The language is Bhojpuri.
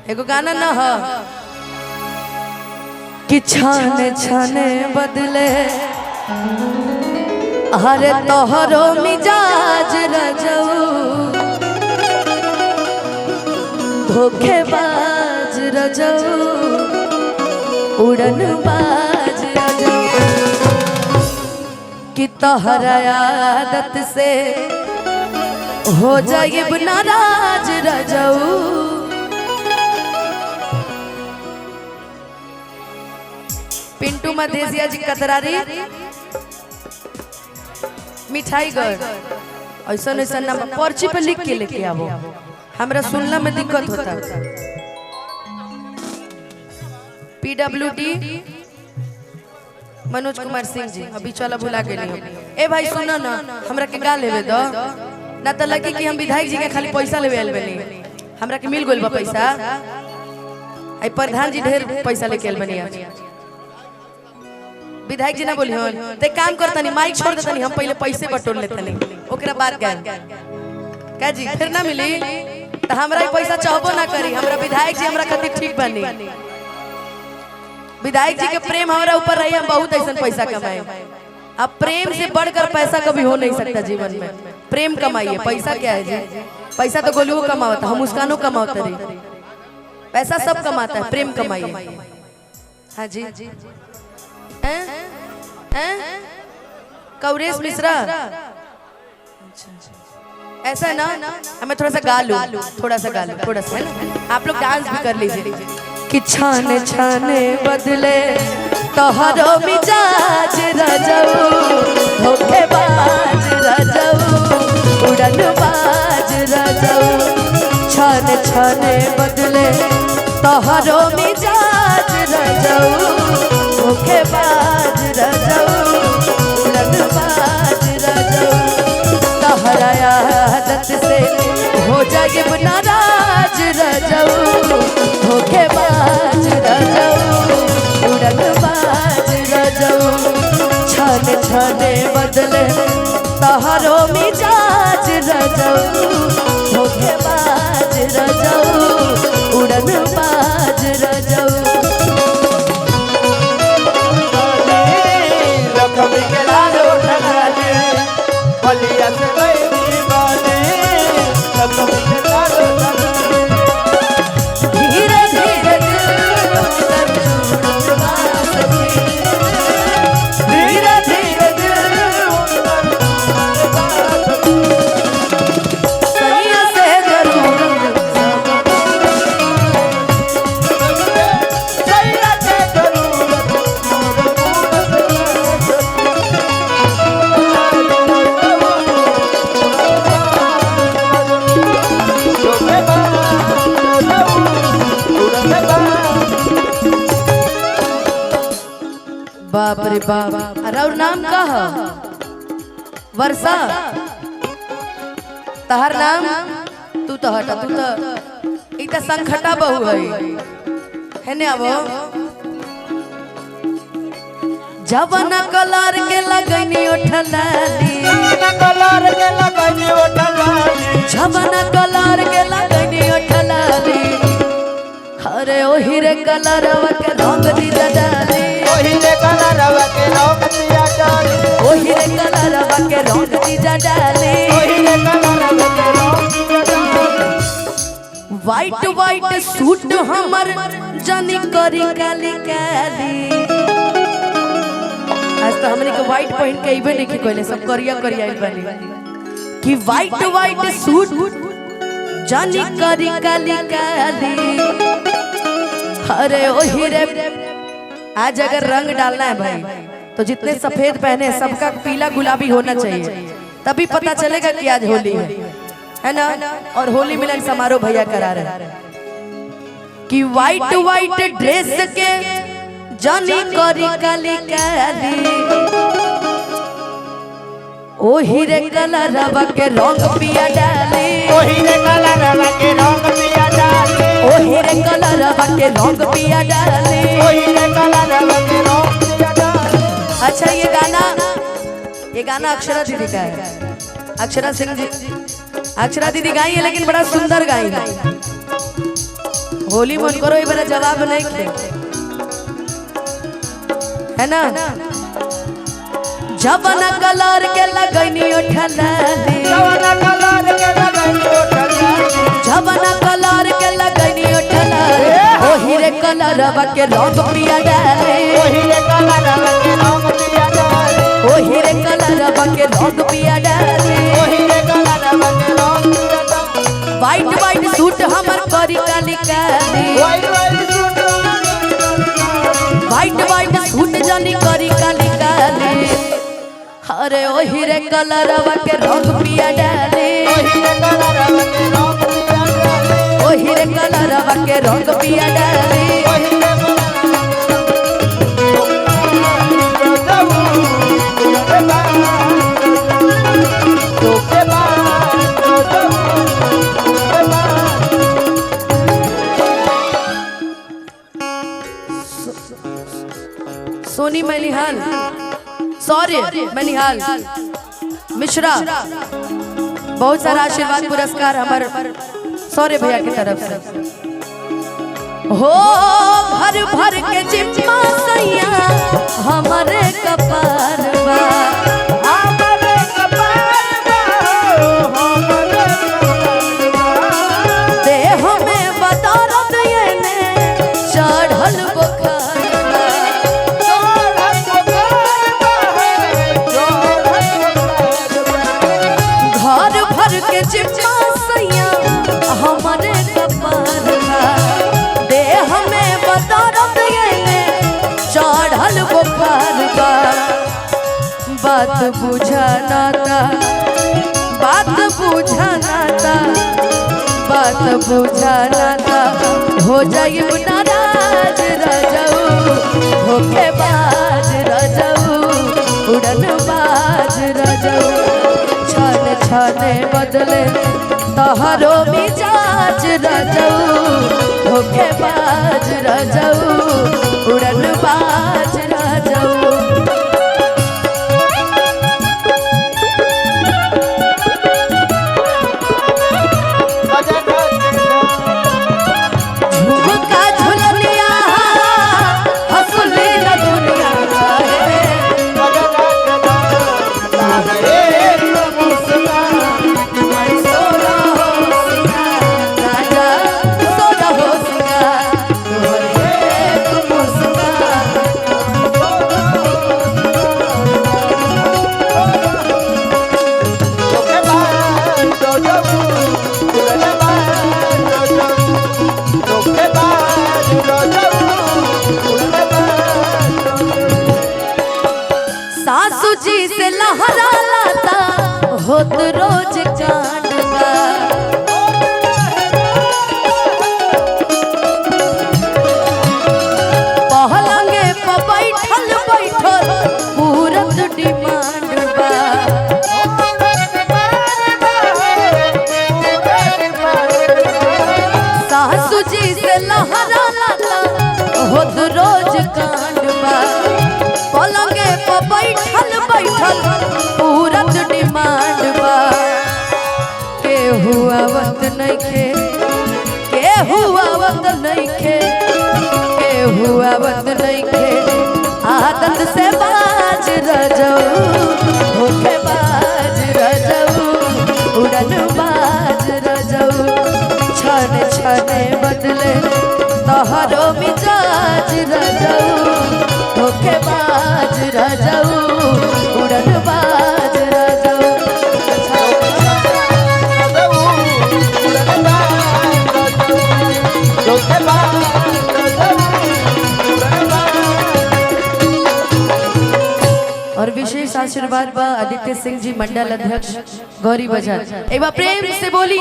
एगो गाना ना हो कि छाने छाने बदले अरे तोहरो मिजाज रजऊ धोखेबाज रजऊ उड़न बाज रजऊ कि तोहरा आदत से हो जाए नाराज रजऊ। पिंटू मधेसिया जी कतरारी मिठाई गढ़ ऐसा ऐसा नाम पर्ची पे लिख के लेके आवो, हमरा सुनना में दिक्कत होता। PWD मनोज कुमार सिंह जी अभी चला भुला के नहीं। ए भाई सुनो ना, हमरा के गा लेवे दो ना तो लगे कि हम विधायक जी के खाली पैसा लेवे आइल बनी। हमरा के मिल गइल बा पैसा, आई प्रधान जी ढेर पैसा लेके आइल बनी। विधायक जी ना बोली हो ते काम करता नहीं, माइक छोड़ देता नहीं, हम पहले पैसे बटोर लेता नहीं, ओकरा बाद गाय का जी फिर ना मिली तो हमरा ही पैसा चाहबो ना करी। हमरा विधायक जी हमरा खातिर ठीक बनी। विधायक जी के प्रेम हमारा ऊपर रही, हम बहुत ऐसा पैसा कमाए। अब प्रेम से बढ़कर पैसा कभी हो नहीं सकता जीवन में। प्रेम कमाइए, पैसा क्या है जी? पैसा तो गोलुओ कमाता, हम मुस्कानों कमाते रही, पैसा सब कमाता है, प्रेम कमाइए। हाँ जी कौरेश मिश्रा ऐसा ना, हमें थोड़ा सा गा लो, थोड़ा सा गा लो, थोड़ा सा आप लोग डांस भी कर लीजिए। कि छाने छाने बदले तोहरो मिजाज रजऊ धोखेबाज रजऊ उड़न बाज रजऊ। छाने छाने बदले तोहरो मिजाज रजऊ धोखेबाज रजऊ उड़न बाज रजऊ। तोहरा आदत से हो जाए नाराज रजऊ धोखेबाज रजऊ उड़न बाज रजऊ। छाने छाने बदले तोहरो मिजाज रजऊ धोखेबाज रजऊ उड़न बाज रजऊ। धीरे धीरे धीरे धीरे सैया से जरूर बाप रे बाप। अरे और नाम का है? वर्षा। तहर नाम तू तो हटा, तू तो इतना संखटा बहु है ने। अब जवाना कलर के लगनी उठलाली, जवाना कलर के लगनी उठलाली। अरे ओही रे कलरवा के रंग दी डाली, ओही रे कलरवा के रंग दी डाली। वाइट वाइट सूट हमर जानी करी काली काली। आज तो हमने के वाइट पहन के इबे नहीं कोइले, सब करिया करिया आइल बानी। कि वाइट वाइट सूट जानी करी काली काली। अरे ओही रे आज अगर रंग डालना है भाई तो जितने सफेद पहने सबका पीला गुलाबी होना चाहिए, तभी पता चलेगा कि आज होली है ना। और होली मिलन समारोह भैया करा रहे कि वाइट वाइट ड्रेस के जानी करी काली काली। ओही रे कलरवा के रंग पिया डाली, ओही रे कलरवा के रंग पिया डाली, ओही रे कलरवा के रंग पिया डाली, ओही रे कलरवा के रंग पिया डाली। अच्छा ये गाना अक्षरा दीदी का है, अक्षरा सिंह जी, अक्षरा दीदी गाई है लेकिन बड़ा सुंदर गाई है। होली मन करो ये बार जवाब नहीं खे है ना। जवाना कलर के लगनी उठला जवाना कलर के उठला ओही रे कलरवा के रंग पिया डाले ओही रे कलरवा के रंग पिया डाले वाइट वाइट सूट हमर करी Kali Kali white white suit जानी करी काली काली अरे ओही रे कलरवा के रंग पिया डाले ओही रे कलरवा के रंग पिया डाले सोनी मनिहाल सॉरी मनिहाल मिश्रा बहुत सारा आशीर्वाद पुरस्कार हमारे सौर्य भैया की तरफ से हो भर भर के जिम्मा सैया हमारे कपार बा देह में बदौलत ये ने चढ़ल बुखार घर भर के जिम्मा सैया हमारे कपार बा देह में बदौलत ये ने चढ़ल बुखार बा बात बुझाना था बात बुझाना था बात बुझाना था हो जाए नाराज रजाऊ होके बाज रजाऊ उड़न बाज रजाऊ छन छने बदले तहरो मिजाज रजाऊ होके बाज रजाऊ उड़न बाज रजाऊ सासू जी से लहरा लाता होत रोज कांडवा पहलंगे पर बैठल बैठल पूरत डिमांड बा सासू जी से लहरा लाता होत रोज कांडवा पलंगे पर बैठल बैठल पूरत डिमांड बा के हुआ वक्त नइखे के हुआ वक्त नइखे के हुआ वक्त नइखे आदत से बाज रजाऊ होके बाज रजाऊ उड़न बाज रजाऊ छन छने बदले तहरो मिजाज रजाऊ होके बाज रजाऊ उड़न बाज रजाऊ और विशेष आशीर्वाद बा आदित्य सिंह जी मंडल अध्यक्ष गौरी बाजार एक बार प्रेम से बोली।